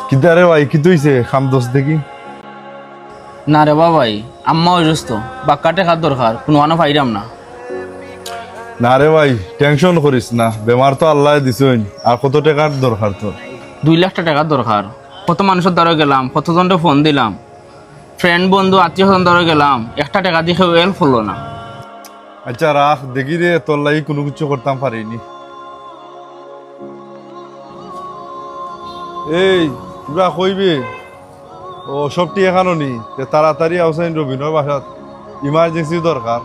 কিদারে ভাই কি তুইছে খাম দোষ দেখি না রে বাবাই আম্মা অসুস্থ বাক্কা টাকার দরকার কোনো আনো পাইরাম না। না রে ভাই টেনশন করিস না, বেমার তো আল্লাহ দিছইন, আর কত টাকার দরকার তোর? 2 লাখ টাকার দরকার। কত মানুষের দ্বারা গেলাম, কতজনকে ফোন দিলাম, ফ্রেন্ড বন্ধু আত্মীয় স্বজন দ্বারা গেলাম, 1 টাকা দিয়ে কেউ হেল্প হলো না। আচ্ছা রাখ দেখি রে, তোর লাগি কোনো কিছু করতাম পারিনি। এই তোরা কইবে ও সবটি এখানো নি তাড়াতাড়ি আউসাইন রবিনর বাসাত ইমার্জেন্সি দরকার।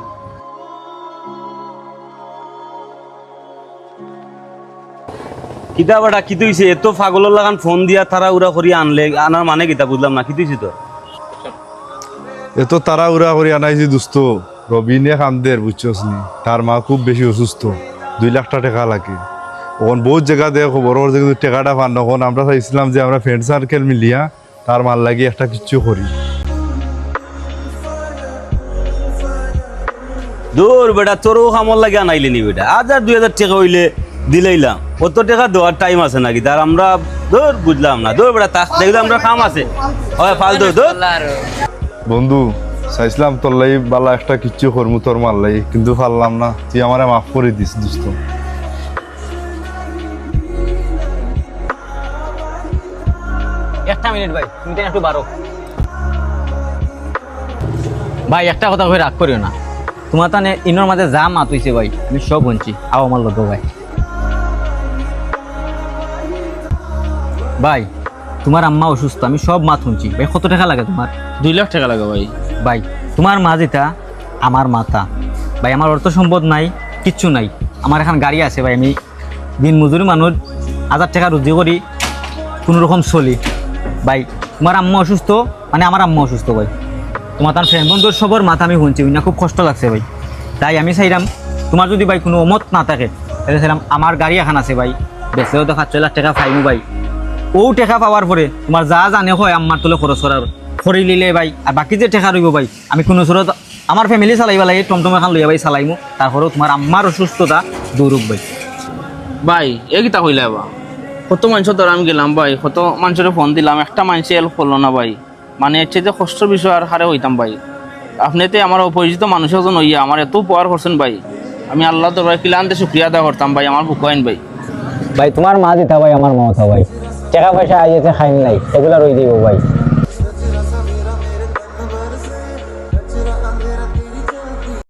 কিতা বাটা কি তুইছে এত পাগলের লাগান ফোন দিয়া তারা উড়া করি আনলে আনার মানে কিতা বুঝলাম না, কি তুইছে তো? এত তারা উড়া করি আনাইছি দোস্ত, রবিনে কান্দের বুঝছস নি, তার মা খুব বেশি অসুস্থ, 2 লাখ টাকা লাগে। ওখান বহুত জায়গা দেয় খবর যে কিন্তু টাকাটা পান না। ওখান আমরা চাইছিলাম যে আমরা ফ্রেন্ড সার্কেল মিলিয়া তার মাল লাগি একটা কিছু করি। দূর বেটা তোরও কামর লাগে আনাইলে নি বেটা, 1000-2000 টাকা হইলে দিলাইলাম, কত টাকা দেওয়ার টাইম আছে নাকি তার? আমরা দূর বুঝলাম না, দূর বেটা তাক দেখলাম আমরা কাম আছে হয় ফালতু দূর। বন্ধু চাইছিলাম তোর লাগি বালা একটা কিচ্ছু করমু তোর মাল লাগি, কিন্তু পারলাম না, তুই আমারে মাফ করে দিস দোস্ত। একটা মিনিট ভাই, তুমি তো একটু বারো ভাই, একটা কথা কই রাগ করিও না। তোমার তানে ইনোর মাঝে যা মাত হইছে ভাই আমি সব শুনছি, আও আমার লোক ভাই। ভাই তোমার আম্মা অসুস্থ, আমি সব মাত শুনছি ভাই। কত টাকা লাগে তোমার? 2 লাখ টাকা লাগে ভাই। ভাই তোমার মা যেটা আমার মাতা ভাই, আমার অর্থ সম্পদ নাই, কিচ্ছু নাই। আমার এখন গাড়ি আছে ভাই, আমি দিন মজুরি মানুষ 1000 টাকা রুজি করি, কোনো রকম চলি ভাই। তোমার আম্মা অসুস্থ মানে আমার আম্মা অসুস্থ ভাই। তোমার তার ফ্রেন্ড বন্ধুর সবর মাথা আমি শুনছি না, খুব কষ্ট লাগছে ভাই। তাই আমি চাইলাম তোমার যদি ভাই কোনো মত না থাকে তাহলে চাইলাম আমার গাড়ি এখন আছে ভাই, বেচেও তো 7 লাখ টাকা পাইমু ভাই। ও টাকা পাওয়ার পরে তোমার যা জানে হয় আমার তোলে খরচ করার খরি লিলে ভাই, আর বাকি যে টাকা রইব ভাই আমি কোনো সুরত আমার ফ্যামিলি চালাইবা লাগে, টমটম এখন লইয়া ভাই চালাইমু। তারপরেও তোমার আম্মার অসুস্থতা দৌড়ুক ভাই। ভাই এ কিতা কইলা বা, কত মানুষের দ্বারা আমি গেলাম ভাই, কত মানুষের ফোন দিলাম, একটা মানুষে হেল্প করলো না ভাই। মানে হচ্ছে যে কষ্টের বিষয় আর হারে হইতাম ভাই। আপনিতে আমার অপরিচিত মানুষ একজন হইয়া আমার এত উপকার করছেন ভাই, আমি আল্লাহ দরবারে কিলান্তে শুক্রিয়া আদায় করতাম ভাই। আমার বুক আইন ভাই। ভাই তোমার মা যেটা ভাই আমার মা ভাই, টাকা পয়সা আইছে খাইন নাই, এগুলা রই দিব ভাই।